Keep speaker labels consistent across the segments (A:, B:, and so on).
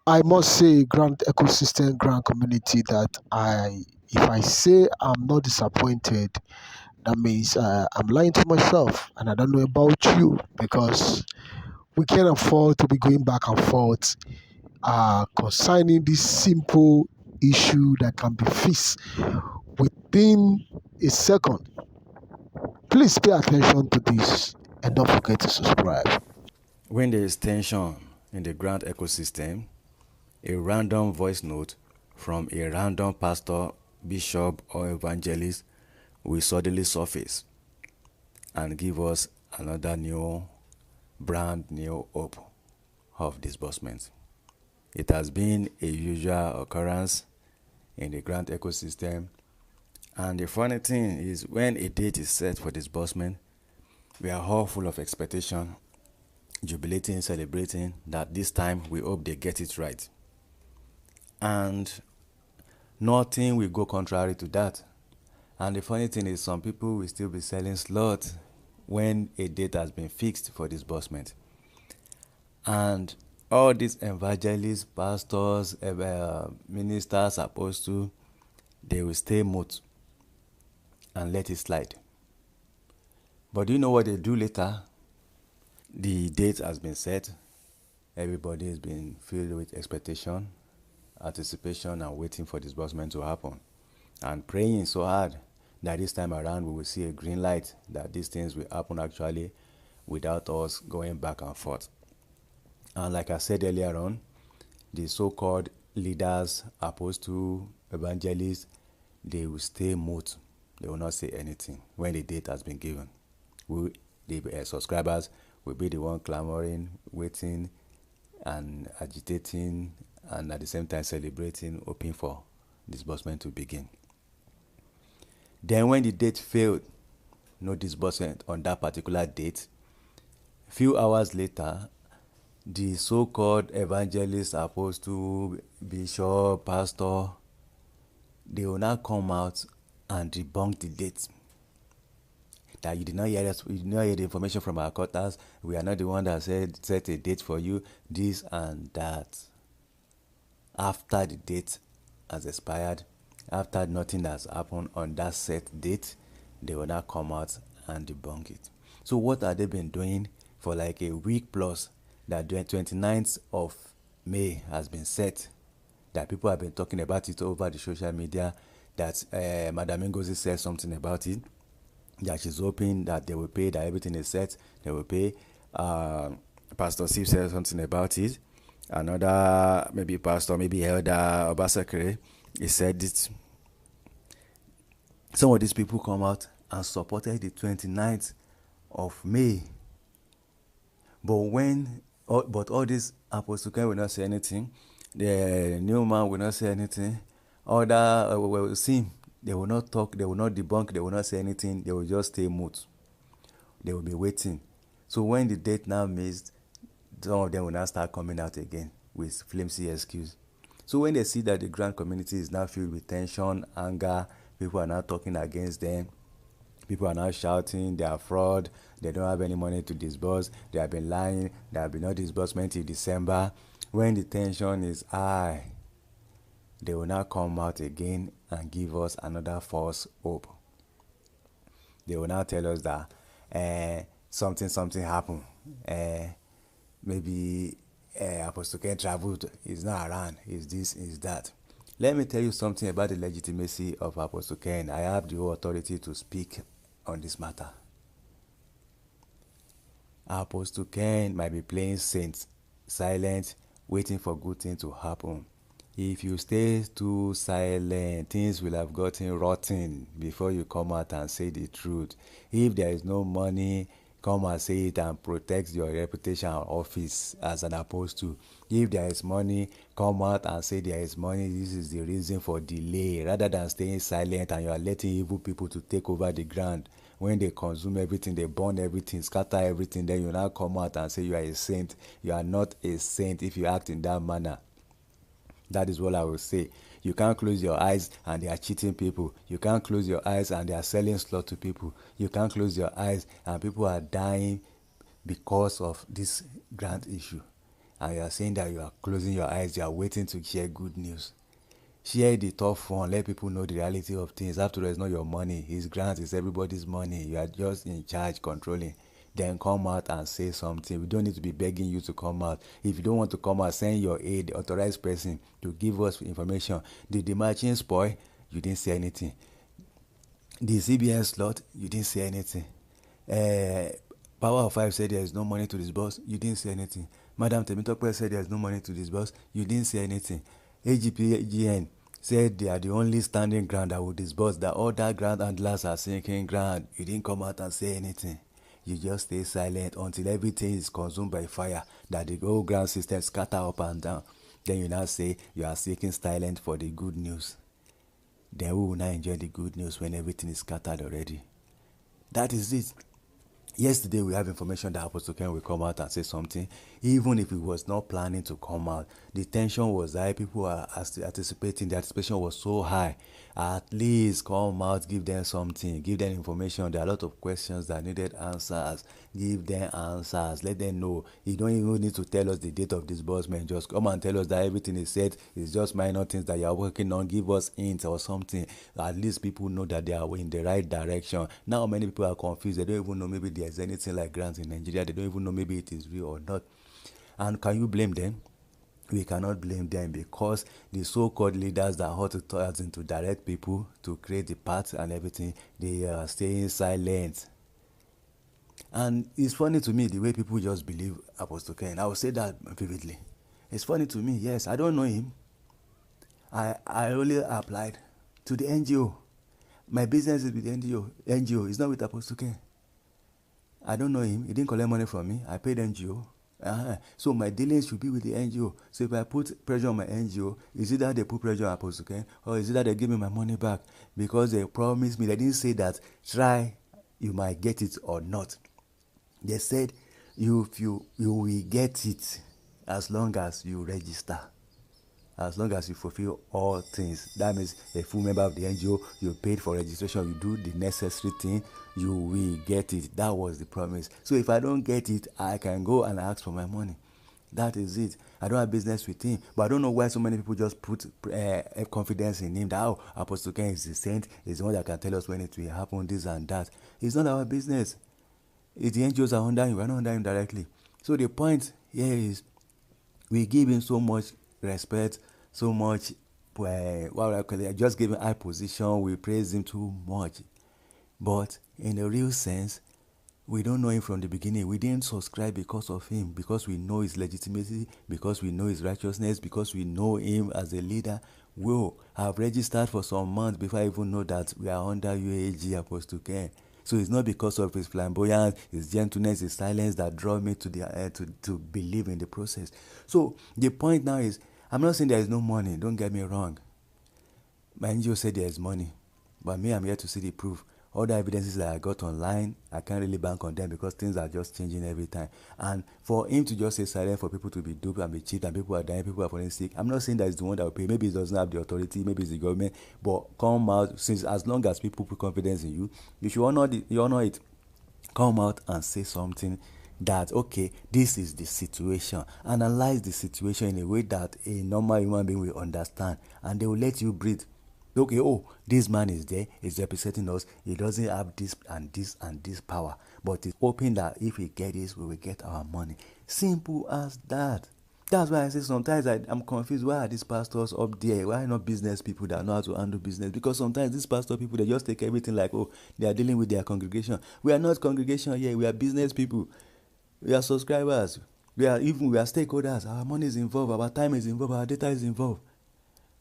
A: I must say, grant ecosystem, grant community, that if I say I'm not disappointed, that means I'm lying to myself, and I don't know about you, because we can't afford to be going back and forth concerning this simple issue that can be fixed within a second. Please pay attention to this and don't forget to subscribe.
B: When there is tension in the grant ecosystem, a random voice note from a random pastor, bishop, or evangelist will suddenly surface and give us another new, brand new hope of disbursement. It has been a usual occurrence in the grant ecosystem. And the funny thing is, when a date is set for disbursement, we are all full of expectation, jubilating, celebrating that this time we hope they get it right. And nothing will go contrary to that. And the funny thing is, some people will still be selling slots when a date has been fixed for disbursement. And all these evangelists, pastors, ministers, apostles, they will stay mute and let it slide. But do you know what they do later? The date has been set. Everybody has been filled with expectation, anticipation, and waiting for disbursement to happen. And praying so hard that this time around we will see a green light, that these things will happen actually without us going back and forth. And like I said earlier on, the so-called leaders, apostles, evangelists, they will stay mute. They will not say anything when the date has been given. The subscribers will be the one clamoring, waiting, and agitating, and at the same time celebrating, hoping for disbursement to begin. Then when the date failed, no disbursement on that particular date, few hours later, the so-called evangelist, apostle, bishop, pastor, they will now come out and debunk the date. That you did not hear us, you did not hear the information from our quarters. We are not the one that set a date for you, this and that. After the date has expired, after nothing has happened on that set date, they will now come out and debunk it. So what have they been doing for like a week plus? That the 29th of May has been set, that people have been talking about it over the social media, that Madam Ngozi said something about it, that she's hoping that they will pay, that everything is set, they will pay. Pastor Steve said something about it. Another, maybe pastor, maybe elder, Obasakere, he said it. Some of these people come out and supported the 29th of May. But all these apostles will not say anything. The new man will not say anything. Other will see, they will not talk, they will not debunk, they will not say anything. They will just stay mute. They will be waiting. So when the date now missed, some of them will now start coming out again with flimsy excuse. So when they see that the grant community is now filled with tension, anger, people are now talking against them, people are now shouting, they are fraud, they don't have any money to disburse, they have been lying, there have been no disbursement till December. When the tension is high, they will now come out again and give us another false hope. They will now tell us that something happened. Maybe Apostle Ken traveled, he's not around, is this, is that. Let me tell you something about the legitimacy of Apostle Ken. I have the whole authority to speak on this matter. Apostle Ken might be playing saint, silent, waiting for good things to happen. If you stay too silent, things will have gotten rotten before you come out and say the truth. If there is no money, come and say it and protect your reputation and office as an apostle. If there is money, come out and say there is money. This is the reason for delay, rather than staying silent and you are letting evil people to take over the ground. When they consume everything, they burn everything, scatter everything, then you now come out and say you are a saint. You are not a saint if you act in that manner. That is what I will say. You can't close your eyes and they are cheating people. You can't close your eyes and they are selling slot to people. You can't close your eyes and people are dying because of this grant issue. and you are saying that you are closing your eyes, you are waiting to share good news. Share the tough one. Let people know the reality of things. After all, it's not your money. His grant is everybody's money. You are just in charge, controlling. Then come out and say something. We don't need to be begging you to come out. If you don't want to come out, send your aid, authorized person to give us information. Did the machine spoil? You didn't say anything. The CBN slot, you didn't say anything. Uh, Power of Five said there is no money to disburse. You didn't say anything. Madam Temitope said there is no money to disburse. You didn't say anything. AGPGN said they are the only standing ground that will disburse. That all that ground handlers are sinking ground. You didn't come out and say anything. You just stay silent until everything is consumed by fire. That the whole ground system scatter up and down. Then you now say you are seeking silent for the good news. Then we will not enjoy the good news when everything is scattered already. That is it. Yesterday we have information that Apostle Ken will come out and say something. Even if he was not planning to come out, the tension was high. People were anticipating. The anticipation was so high. At least come out, give them something, give them information. There are a lot of questions that needed answers. Give them answers. Let them know. You don't even need to tell us the date of disbursement. Just come and tell us that everything is set. It's just minor things that you are working on. Give us hints or something. At least people know that they are in the right direction. Now many people are confused. They don't even know maybe there's anything like grants in Nigeria. They don't even know maybe it is real or not. And can you blame them? We cannot blame them, because the so-called leaders that ought to direct people to create the path and everything, they are staying silent. And it's funny to me the way people just believe Apostle Ken. I will say that vividly. It's funny to me. Yes, I don't know him. I only applied to the NGO. My business is with the NGO. NGO is not with Apostle Ken. I don't know him. He didn't collect money from me. I paid NGO. So my dealings should be with the NGO. So if I put pressure on my NGO, is it that they put pressure on Apostle Ken, or is it that they give me my money back? Because they promised me. They didn't say that try, you might get it or not. They said you will get it as long as you register. As long as you fulfill all things. That means a full member of the NGO, you paid for registration, you do the necessary thing, you will get it. That was the promise. So if I don't get it, I can go and ask for my money. That is it. I don't have business with him. But I don't know why so many people just put confidence in him. That Apostle Ken is the saint, is the one that can tell us when it will happen, this and that. It's not our business. If the NGOs are under him, we're not under him directly. So the point here is, we give him so much respect, so much, just give him high position, we praise him too much. But in a real sense, we don't know him from the beginning. We didn't subscribe because of him, because we know his legitimacy, because we know his righteousness, because we know him as a leader. We'll have registered for some months before I even know that we are under UAG Apostle Ken. So it's not because of his flamboyance, his gentleness, his silence that draw me to to believe in the process. So the point now is, I'm not saying there is no money. Don't get me wrong. My NGO said there is money, but me, I'm here to see the proof. All the evidences that I got online, I can't really bank on them, because things are just changing every time. And for him to just say silent, for people to be duped and be cheated, and people are dying, people are falling sick, I'm not saying that it's the one that will pay. Maybe he doesn't have the authority, maybe it's the government, but come out, since as long as people put confidence in you, you should honor it. Come out and say something that, okay, this is the situation. Analyze the situation in a way that a normal human being will understand, and they will let you breathe. Okay, this man is there, he's representing us, he doesn't have this and this and this power, but he's hoping that if we get this, we will get our money. Simple as that. That's why I say sometimes I'm confused. Why are these pastors up there? Why not business people that know how to handle business? Because sometimes these pastor people, they just take everything like, they are dealing with their congregation. We are not congregation here. We are business people. We are subscribers. We are stakeholders. Our money is involved. Our time is involved. Our data is involved.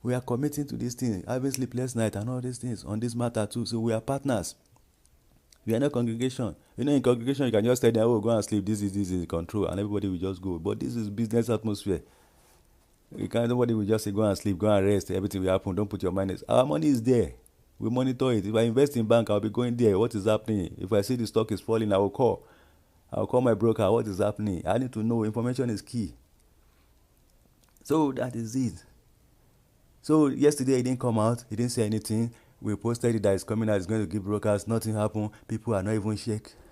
B: We are committing to this thing, having sleepless night and all these things on this matter too. So we are partners. We are not congregation. In congregation, you can just tell them, go and sleep. This is control, and everybody will just go. But this is business atmosphere. Nobody will just say, go and sleep, go and rest. Everything will happen. Don't put your mind in it. Our money is there. We monitor it. If I invest in bank, I'll be going there. What is happening? If I see the stock is falling, I'll call my broker. What is happening? I need to know. Information is key. So that is it. So yesterday he didn't come out, he didn't say anything. We posted it that it's coming out, it's going to give brokers, nothing happened. People are not even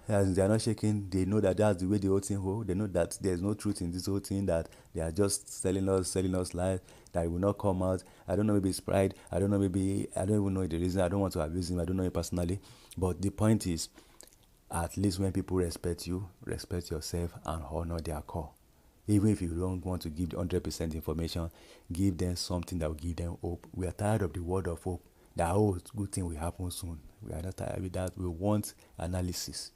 B: As they are not shaking, they know that that's the way the whole thing holds. They know that there's no truth in this whole thing, that they are just selling us lies, that it will not come out. I don't know, maybe it's pride. I don't know, maybe, I don't even know the reason. I don't want to abuse him. I don't know him personally. But the point is, at least when people respect you, respect yourself and honor their call. Even if you don't want to give 100% information, give them something that will give them hope. We are tired of the word of hope. That good thing will happen soon. We are not tired with that. We want analysis.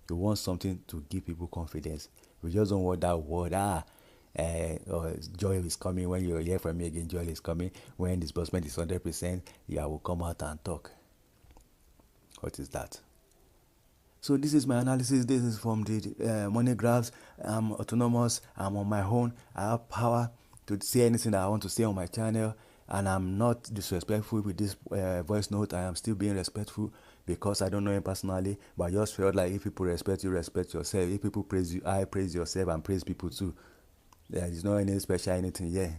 B: We want something to give people confidence. We just don't want that word, joy is coming. When you hear from me again, joy is coming. When disbursement is 100%, I will come out and talk. What is that? So this is my analysis. This is from the money graphs. I'm autonomous. I'm on my own. I have power to say anything that I want to say on my channel. And I'm not disrespectful with this voice note. I am still being respectful because I don't know him personally. But I just felt like if people respect you, respect yourself. If people praise you, I praise yourself and praise people too. There is not any special anything here.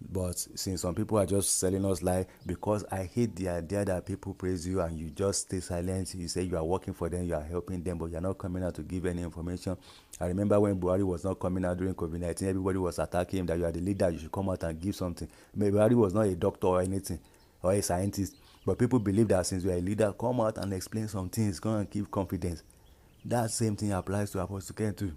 B: But since some people are just selling us lie, because I hate the idea that people praise you and you just stay silent. You say you are working for them, you are helping them, but you are not coming out to give any information. I remember when Buhari was not coming out during COVID-19, everybody was attacking him that you are the leader, you should come out and give something. Maybe Buhari was not a doctor or anything, or a scientist, but people believe that since you are a leader, come out and explain some things, come and give confidence. That same thing applies to Apostle Ken too.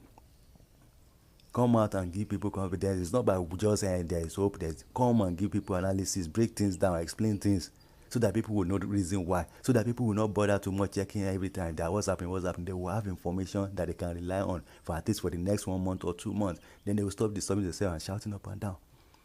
B: Come out and give people confidence. It's not by just saying there is hope. Come and give people analysis, break things down, explain things, so that people will know the reason why. So that people will not bother too much checking every time that what's happening. They will have information that they can rely on for at least for the next 1 month or 2 months. Then they will stop disturbing themselves and shouting up and down.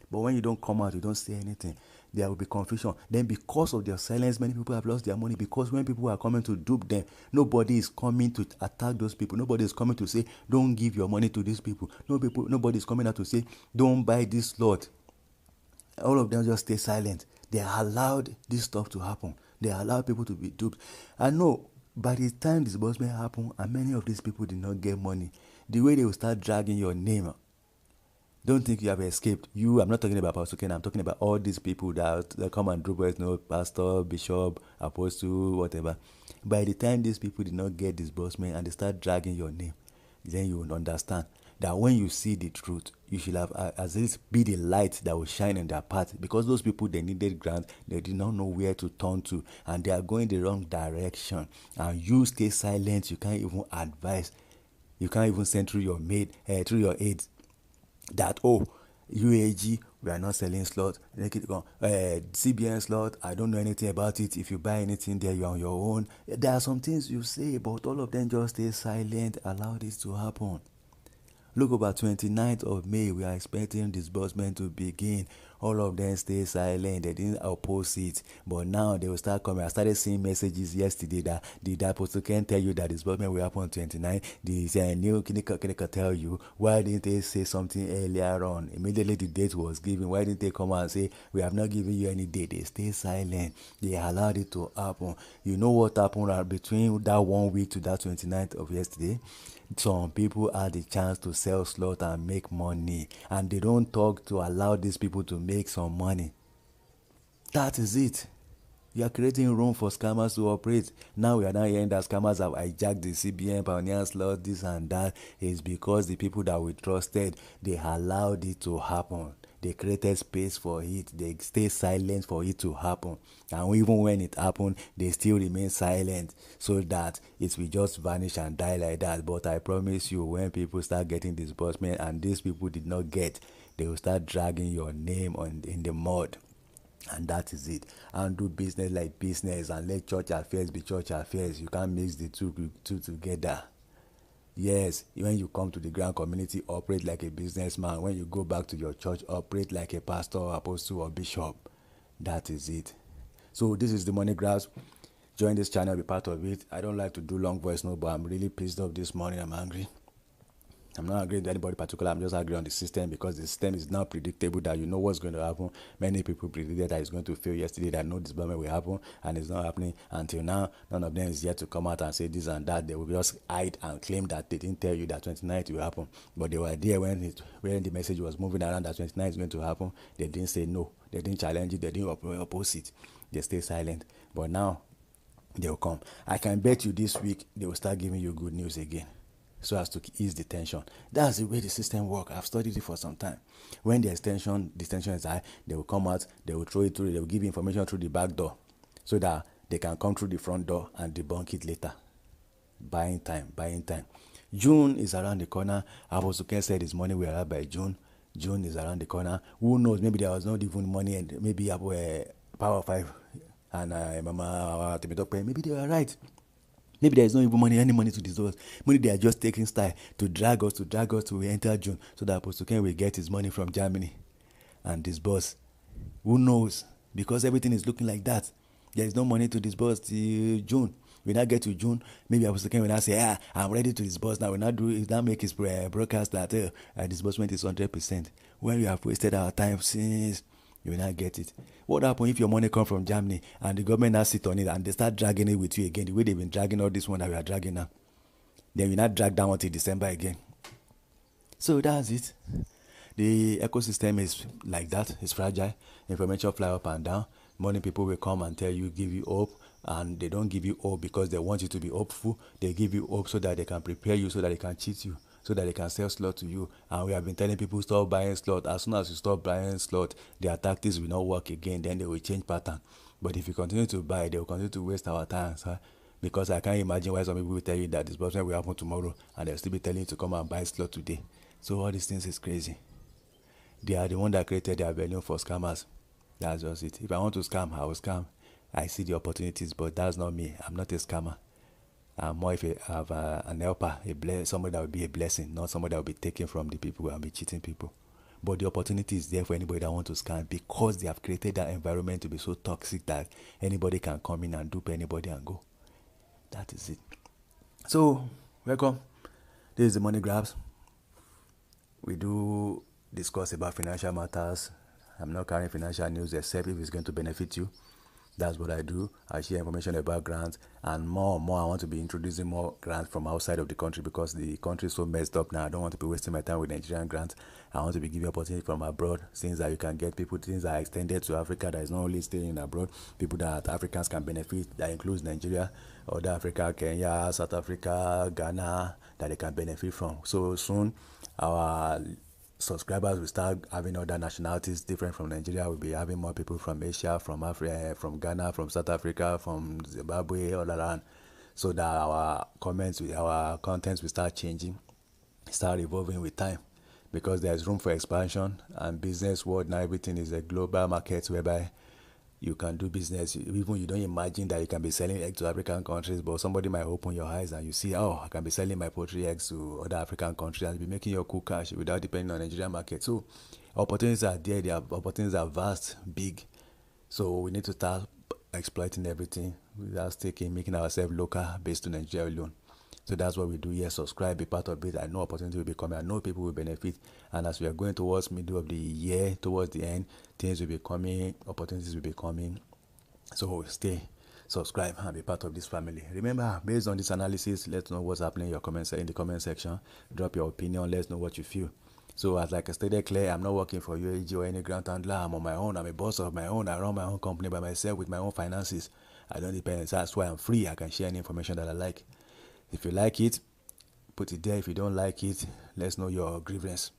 B: But when you don't come out, you don't say anything, there will be confusion. Then because of their silence, many people have lost their money, because when people are coming to dupe them, nobody is coming to attack those people. Nobody is coming to say, don't give your money to these people. Nobody is coming out to say, don't buy this lot. All of them just stay silent. They allowed this stuff to happen. They allowed people to be duped. I know by the time disbursement happened and many of these people did not get money, the way they will start dragging your name, don't think you have escaped. I'm not talking about Pastor Ken. I'm talking about all these people that come and drop us, pastor, bishop, apostle, whatever. By the time these people did not get disbursement and they start dragging your name, then you will understand that when you see the truth, you should have as this be the light that will shine in their path. Because those people, they needed grants, they did not know where to turn to, and they are going the wrong direction. And you stay silent. You can't even advise. You can't even send through your through your aides that, UAG, we are not selling slot. CBN slot, I don't know anything about it. If you buy anything there, you're on your own. There are some things you say, but all of them just stay silent. Allow this to happen. Look, about 29th of May, we are expecting disbursement to begin. All of them stay silent. They didn't oppose it. But now they will start coming. I started seeing messages yesterday that the Apostle can tell you that disbursement will happen on 29th. The new clinical tell you, why didn't they say something earlier on? Immediately the date was given. Why didn't they come out and say, we have not given you any date? They stay silent. They allowed it to happen. You know what happened between that 1 week to that 29th of yesterday? Some people had the chance to sell slot and make money, and they don't talk to allow these people to make some money. That is it. You are creating room for scammers to operate. Now we are now hearing that scammers have hijacked the CBN, Pioneer slot, this and that. It's because the people that we trusted, they allowed it to happen. They created space for it. They stay silent for it to happen. And even when it happened, they still remain silent so that it will just vanish and die like that. But I promise you, when people start getting disbursement and these people did not get, they will start dragging your name in the mud. And that is it. And do business like business and let church affairs be church affairs. You can't mix the two together. Yes, when you come to the grand community, operate like a businessman. When you go back to your church, operate like a pastor, apostle, or bishop. That is it. So this is the money grasp. Join this channel, be part of it. I don't like to do long voice note, but I'm really pissed off this morning. I'm angry. I'm not agreeing with anybody particular. I'm just agreeing on the system because the system is now predictable, that you know what's going to happen. Many people predicted that it's going to fail yesterday, that no disbursement will happen, and it's not happening until now. None of them is yet to come out and say this and that. They will just hide and claim that they didn't tell you that 29th will happen. But they were there when the message was moving around that 29th is going to happen. They didn't say no. They didn't challenge it. They didn't oppose it. They stay silent. But now, they will come. I can bet you this week they will start giving you good news again, so as to ease the tension. That's the way the system works. I've studied it for some time. When the tension is high, they will come out, they will throw it through, they will give you information through the back door, so that they can come through the front door and debunk it later. Buying time, buying time. June is around the corner. Apostle Ken said his money will arrive by June. June is around the corner. Who knows? Maybe there was not even money, and maybe Power 5 and Mama Temitope, maybe they were right. Maybe there is not even any money to disburse. Maybe they are just taking style to drag us to enter June, so that Apostle Ken will get his money from Germany and disburse. Who knows? Because everything is looking like that. There is no money to disburse till June. We now get to June, maybe Apostle Ken will now say, I'm ready to disburse now. We now make his broadcast that disbursement is 100%. When we have wasted our time since, you will not get it. What happens if your money comes from Germany and the government now sit on it and they start dragging it with you again, the way they've been dragging all this one that we are dragging now? Then we not drag down until December again. So that's it. The ecosystem is like that. It's fragile. Information fly up and down. Money people will come and tell you, give you hope, and they don't give you hope because they want you to be hopeful. They give you hope so that they can prepare you, so that they can cheat you, so that they can sell slot to you. And we have been telling people, stop buying slot. As soon as you stop buying slot, their tactics will not work again. Then they will change pattern. But if you continue to buy, they will continue to waste our time, sir. Because I can't imagine why some people will tell you that disbursement will happen tomorrow and they'll still be telling you to come and buy slot today. So all these things is crazy. They are the one that created their value for scammers. That's just it. If I want to scam, I will scam. I see the opportunities, but that's not me. I'm not a scammer. I'm more of an helper, somebody that will be a blessing, not somebody that will be taken from the people and be cheating people. But the opportunity is there for anybody that wants to scam, because they have created that environment to be so toxic that anybody can come in and dupe anybody and go. That is it. So, welcome. This is the Money Grabs. We do discuss about financial matters. I'm not carrying financial news except if it's going to benefit you. That's what I do. I share information about grants, and more I want to be introducing more grants from outside of the country, because the country is so messed up now. I don't want to be wasting my time with Nigerian grants. I want to be giving opportunity from abroad, things that you can get people, things that are extended to Africa, that is not only staying abroad, people that Africans can benefit, that includes Nigeria, other Africa, Kenya, South Africa, Ghana, that they can benefit from. So soon, our subscribers will start having other nationalities different from Nigeria. We'll be having more people from Asia, from Africa, from Ghana, from South Africa, from Zimbabwe, all around, so that our contents will start changing, start evolving with time, because there's room for expansion. And business world now, everything is a global market whereby you can do business. Even you don't imagine that you can be selling eggs to African countries, but somebody might open your eyes and you see, I can be selling my poultry eggs to other African countries and be making your cool cash without depending on the Nigerian market. So opportunities are there. The opportunities are vast, big. So we need to start exploiting everything without making ourselves local, based on Nigeria alone. So that's what we do here. Subscribe, be part of it. I know opportunity will be coming. I know people will benefit. And as we are going towards middle of the year, towards the end, things will be coming, opportunities will be coming. So stay, subscribe, and be part of this family. Remember, based on this analysis, let's know what's happening in the comment section. Drop your opinion. Let's know what you feel. So as like I stated clear, I'm not working for UAG or any grant handler. I'm on my own. I'm a boss of my own. I run my own company by myself with my own finances. I don't depend. That's why I'm free. I can share any information that I like. If you like it, put it there. If you don't like it, let's know your grievance.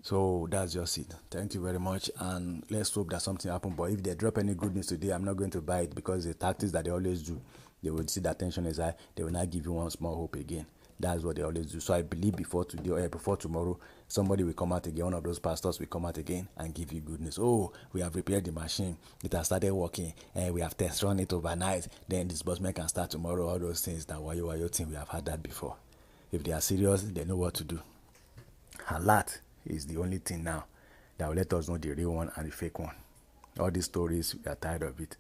B: So that's just it. Thank you very much, and let's hope that something happens. But if they drop any good news today, I'm not going to buy it, because the tactics that they always do, they will see that tension is high. They will not give you one small hope again. That's what they always do. So I believe before today or before tomorrow, somebody will come out again. One of those pastors will come out again and give you good news. Oh, we have repaired the machine. It has started working, and we have test run it overnight. Then disbursement can start tomorrow. All those things that wayo thing, we have had that before. If they are serious, they know what to do. Alert is the only thing now that will let us know the real one and the fake one. All these stories, we are tired of it.